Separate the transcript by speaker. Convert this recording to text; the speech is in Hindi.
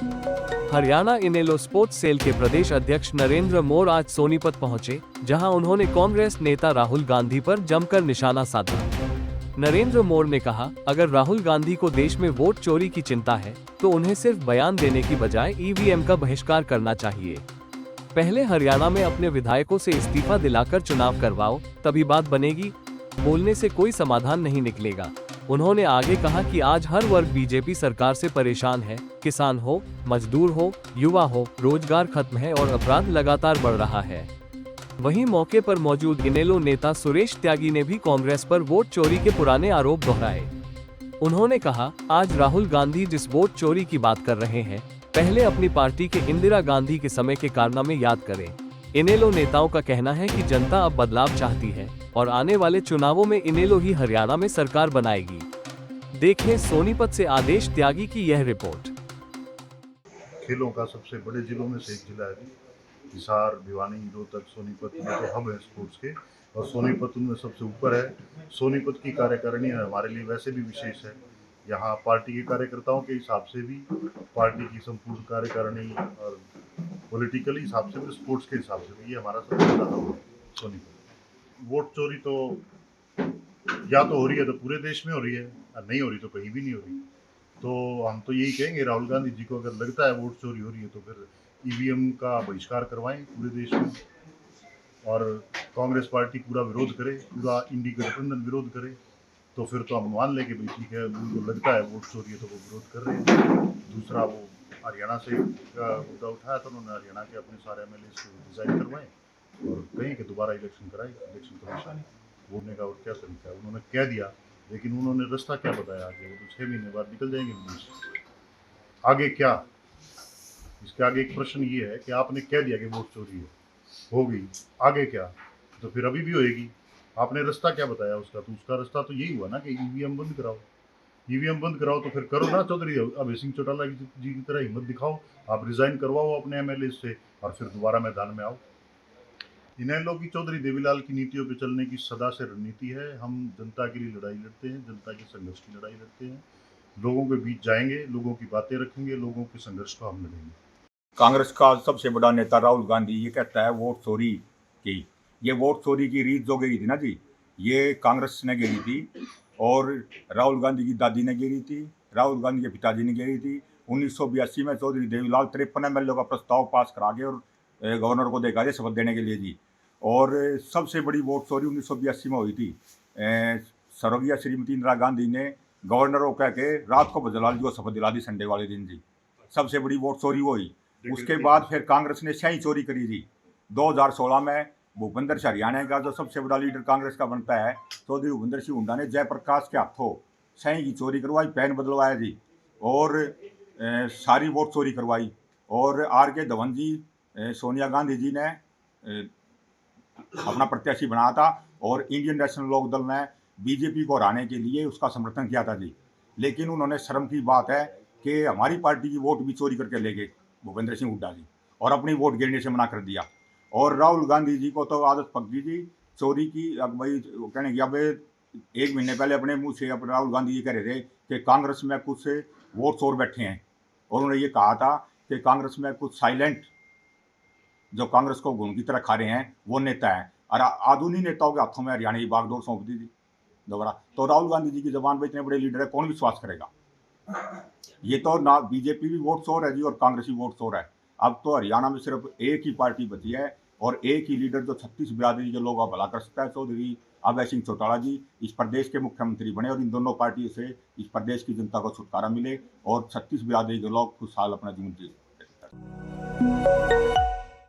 Speaker 1: हरियाणा इनेलो स्पोर्ट्स सेल के प्रदेश अध्यक्ष नरेंद्र मोर आज सोनीपत पहुंचे, जहां उन्होंने कांग्रेस नेता राहुल गांधी पर जमकर निशाना साधा। नरेंद्र मोर ने कहा, अगर राहुल गांधी को देश में वोट चोरी की चिंता है, तो उन्हें सिर्फ बयान देने की बजाय ईवीएम का बहिष्कार करना चाहिए। पहले हरियाणा में अपने विधायकों से इस्तीफा दिलाकर चुनाव करवाओ, तभी बात बनेगी। बोलने से कोई समाधान नहीं निकलेगा। उन्होंने आगे कहा कि आज हर वर्ग बीजेपी सरकार से परेशान है। किसान हो, मजदूर हो, युवा हो, रोजगार खत्म है और अपराध लगातार बढ़ रहा है। वहीं मौके पर मौजूद इनेलो नेता सुरेश त्यागी ने भी कांग्रेस पर वोट चोरी के पुराने आरोप दोहराए। उन्होंने कहा, आज राहुल गांधी जिस वोट चोरी की बात कर रहे हैं, पहले अपनी पार्टी के इंदिरा गांधी के समय के कारनामे याद करें। इनेलो नेताओं का कहना है कि जनता अब बदलाव चाहती है और आने वाले चुनावों में इनेलो ही हरियाणा में सरकार बनाएगी। देखें सोनीपत से आदेश त्यागी की यह रिपोर्ट।
Speaker 2: खेलों का सबसे बड़े जिलों में से एक जिला है हिसार, भिवानी, रोहतक, सोनीपत में तो हब है स्पोर्ट्स के, और सोनीपत उनमें सबसे ऊपर है। सोनीपत की कार्यकारिणी हमारे लिए वैसे भी विशेष है। यहाँ पार्टी के कार्यकर्ताओं के हिसाब से भी, पार्टी की संपूर्ण कार्यकारिणी और पॉलिटिकली हिसाब से भी, स्पोर्ट्स के हिसाब से भी ये हमारा सबसे बड़ा हब है सोनीपत। वोट चोरी तो या तो हो रही है तो पूरे देश में हो रही है, और नहीं हो रही तो कहीं भी नहीं हो रही। तो हम तो यही कहेंगे, राहुल गांधी जी को अगर लगता है वोट चोरी हो रही है तो फिर ईवीएम का बहिष्कार करवाएं पूरे देश में, और कांग्रेस पार्टी पूरा विरोध करे, पूरा इंडी गठबंधन विरोध करे। तो फिर तो हम मान लेंगे भाई ठीक है, उनको लगता है वोट चोरी है तो वो विरोध कर रहे हैं। दूसरा, वो हरियाणा से मुद्दा उठाया तो उन्होंने हरियाणा के अपने सारे एमएलए को रिजाइन करवाए और कहें कि दोबारा इलेक्शन कराए, इलेक्शन कमीशन बोलने का और क्या तरीका है। उन्होंने कह दिया, लेकिन उन्होंने रास्ता क्या बताया आगे? वो तो 6 महीने बाद निकल जाएंगे विदेश। आगे क्या? इसके आगे एक प्रश्न ये है कि आपने कह दिया कि वोट चोरी हो गई, आगे क्या? तो फिर अभी भी होएगी। आपने रास्ता क्या बताया उसका? तो उसका रास्ता तो यही हुआ ना कि ईवीएम बंद कराओ। ईवीएम बंद कराओ तो फिर करो ना चौधरी अभय सिंह चौटाला जी की तरह हिम्मत दिखाओ, आप रिजाइन करवाओ अपने एमएलए से और फिर दोबारा मैदान में आओ। इनेलो की चौधरी देवीलाल की नीतियों पे चलने की सदा से रणनीति है। हम जनता के लिए लड़ाई लड़ते हैं, जनता के संघर्ष की लड़ाई लड़ते हैं, लोगों के बीच जाएंगे, लोगों की बातें रखेंगे, लोगों के संघर्ष को हम लड़ेंगे।
Speaker 3: कांग्रेस का सबसे बड़ा नेता राहुल गांधी ये कहता है वोट चोरी की। ये वोट चोरी की रीत जो गई थी ना जी, ये कांग्रेस ने गिरी थी और राहुल गांधी की दादी ने गिरी थी, राहुल गांधी के पिताजी ने गिरी थी। 1982 में चौधरी देवीलाल 53 एमएलए का प्रस्ताव पास करा के और गवर्नर को देखा जाए शपथ देने के लिए जी। और सबसे बड़ी वोट चोरी 1982 में हुई थी। स्वर्गीय श्रीमती इंदिरा गांधी ने गवर्नर को कह के रात को बजलाल जी को शपथ दिला दी संडे वाले दिन जी। सबसे बड़ी वोट चोरी वो हुई। उसके बाद फिर कांग्रेस ने स्याही चोरी करी थी 2016 में। भूपेंद्र सिंह हरियाणा का जो सबसे बड़ा लीडर कांग्रेस का बनता है, चौधरी भूपेंद्र सिंह हुड्डा ने जयप्रकाश के हाथों स्याही की चोरी करवाई, पैन बदलवाया जी, और सारी वोट चोरी करवाई। और आर के धवन जी, सोनिया गांधी जी ने अपना प्रत्याशी बनाया था और इंडियन नेशनल लोक दल ने बीजेपी को हराने के लिए उसका समर्थन किया था जी। लेकिन उन्होंने, शर्म की बात है कि हमारी पार्टी की वोट भी चोरी करके ले गए भूपेंद्र सिंह हुड्डा जी, और अपनी वोट गिरने से मना कर दिया। और राहुल गांधी जी को तो आदत पक गई जी चोरी की। अब भाई कहने की, अब 1 महीने पहले अपने मुंह से अपने राहुल गांधी जी कह रहे थे कि कांग्रेस में कुछ वोट चोर बैठे हैं, और उन्होंने ये कहा था कि कांग्रेस में कुछ साइलेंट जो कांग्रेस को घुन की तरह खा रहे हैं वो नेता है, और आधुनिक नेताओं के हाथों में हरियाणा की बागडोर सौंप दी थी दोबारा। तो राहुल गांधी जी की जबान पर इतने बड़े लीडर है, कौन विश्वास करेगा? ये तो ना बीजेपी भी वोट चोर है जी और कांग्रेस भी वोट चोर है। अब तो हरियाणा में सिर्फ एक ही पार्टी बची है और एक ही लीडर जो 36 बिरादरी के लोगों का भला कर सकता है, चौधरी अभय सिंह चौटाला जी इस प्रदेश के मुख्यमंत्री बने और इन दोनों पार्टियों से इस प्रदेश की जनता को छुटकारा मिले और 36 बिरादरी के लोग खुशहाल अपना जीवन जी।